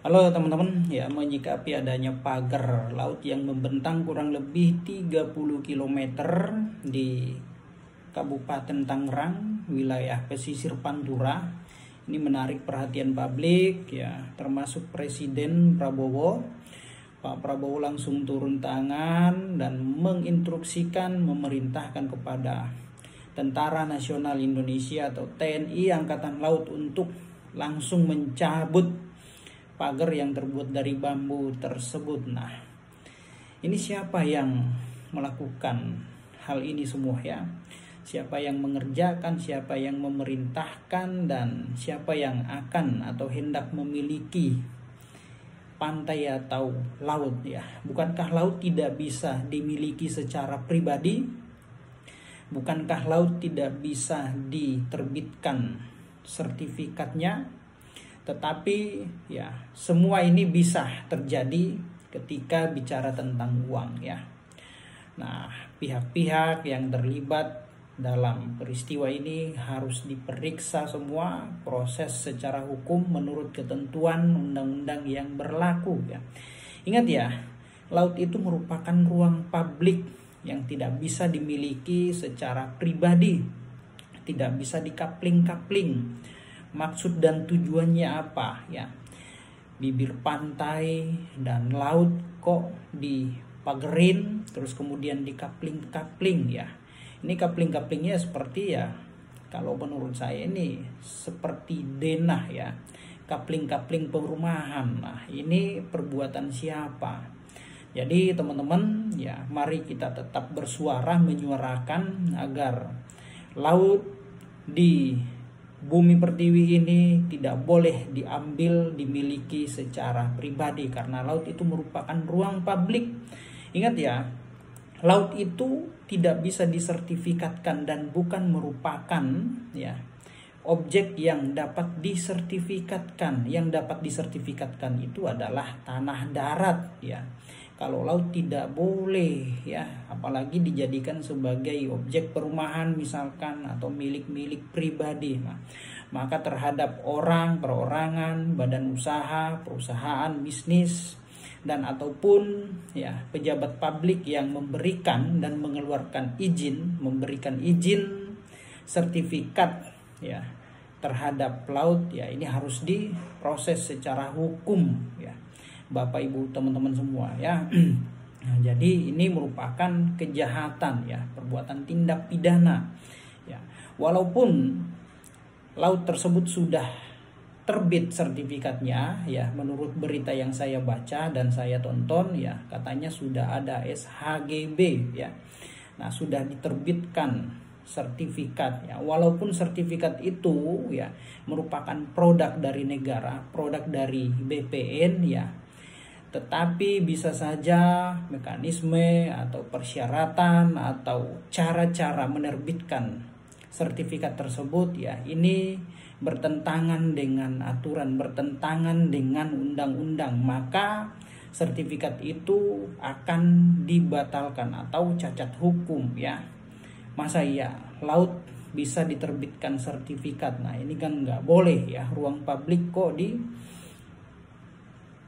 Halo teman-teman, ya menyikapi adanya pagar laut yang membentang kurang lebih 30 km di Kabupaten Tangerang, wilayah pesisir Pantura. Ini menarik perhatian publik ya, termasuk Presiden Prabowo. Pak Prabowo langsung turun tangan dan menginstruksikan, memerintahkan kepada Tentara Nasional Indonesia atau TNI Angkatan Laut untuk langsung mencabut pagar yang terbuat dari bambu tersebut. Nah, ini siapa yang melakukan hal ini semua ya? Siapa yang mengerjakan, siapa yang memerintahkan, dan siapa yang akan atau hendak memiliki pantai atau laut ya? Bukankah laut tidak bisa dimiliki secara pribadi? Bukankah laut tidak bisa diterbitkan sertifikatnya? Tetapi ya semua ini bisa terjadi ketika bicara tentang uang ya. Nah, pihak-pihak yang terlibat dalam peristiwa ini harus diperiksa semua, proses secara hukum menurut ketentuan undang-undang yang berlaku ya. Ingat ya, laut itu merupakan ruang publik yang tidak bisa dimiliki secara pribadi, tidak bisa dikapling-kapling. Maksud dan tujuannya apa ya? Bibir pantai dan laut kok dipagerin terus kemudian dikapling-kapling ya. Ini kapling-kaplingnya seperti ya, kalau menurut saya ini seperti denah ya, kapling-kapling perumahan. Nah, ini perbuatan siapa? Jadi teman-teman ya, mari kita tetap bersuara menyuarakan agar laut di Bumi Pertiwi ini tidak boleh diambil, dimiliki secara pribadi, karena laut itu merupakan ruang publik. Ingat ya, laut itu tidak bisa disertifikatkan dan bukan merupakan ya objek yang dapat disertifikatkan. Yang dapat disertifikatkan itu adalah tanah darat ya. Kalau laut tidak boleh ya, apalagi dijadikan sebagai objek perumahan misalkan atau milik-milik pribadi. Maka terhadap orang, perorangan, badan usaha, perusahaan, bisnis, dan ataupun ya pejabat publik yang memberikan dan mengeluarkan izin, memberikan izin sertifikat ya terhadap laut ya, ini harus diproses secara hukum ya, Bapak Ibu teman-teman semua ya. Nah, jadi ini merupakan kejahatan ya, perbuatan tindak pidana ya. Walaupun laut tersebut sudah terbit sertifikatnya ya, menurut berita yang saya baca dan saya tonton ya, katanya sudah ada SHGB ya. Nah, sudah diterbitkan sertifikat ya, walaupun sertifikat itu ya merupakan produk dari negara, produk dari BPN ya, tetapi bisa saja mekanisme atau persyaratan atau cara-cara menerbitkan sertifikat tersebut ya, ini bertentangan dengan aturan, bertentangan dengan undang-undang, maka sertifikat itu akan dibatalkan atau cacat hukum ya. Masa ya laut bisa diterbitkan sertifikat? Nah, ini kan nggak boleh ya, ruang publik kok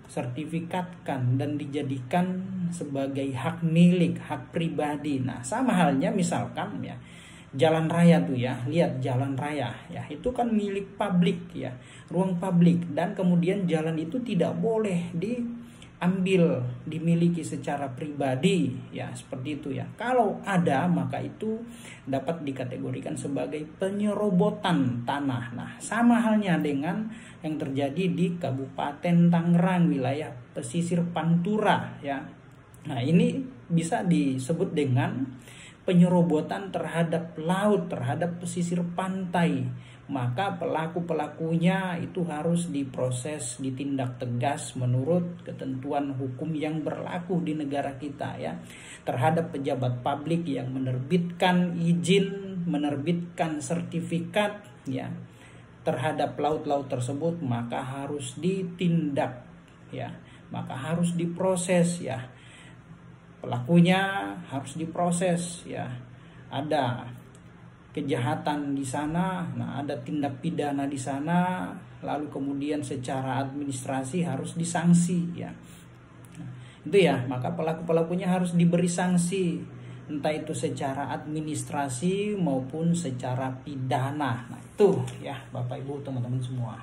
disertifikatkan dan dijadikan sebagai hak milik, hak pribadi. Nah, sama halnya misalkan ya jalan raya tuh ya, lihat jalan raya ya, itu kan milik publik ya, ruang publik, dan kemudian jalan itu tidak boleh diambil, dimiliki secara pribadi ya, seperti itu ya. Kalau ada maka itu dapat dikategorikan sebagai penyerobotan tanah. Nah, sama halnya dengan yang terjadi di Kabupaten Tangerang, wilayah pesisir Pantura ya. Nah, ini bisa disebut dengan penyerobotan terhadap laut, terhadap pesisir pantai. Maka pelaku-pelakunya itu harus diproses, ditindak tegas menurut ketentuan hukum yang berlaku di negara kita ya. Terhadap pejabat publik yang menerbitkan izin, menerbitkan sertifikat ya terhadap laut-laut tersebut, maka harus ditindak ya, maka harus diproses ya. Pelakunya harus diproses ya. Ada kejahatan di sana, nah ada tindak pidana di sana, lalu kemudian secara administrasi harus disanksi ya. Nah, itu ya, maka pelaku-pelakunya harus diberi sanksi, entah itu secara administrasi maupun secara pidana. Nah itu ya Bapak Ibu teman-teman semua.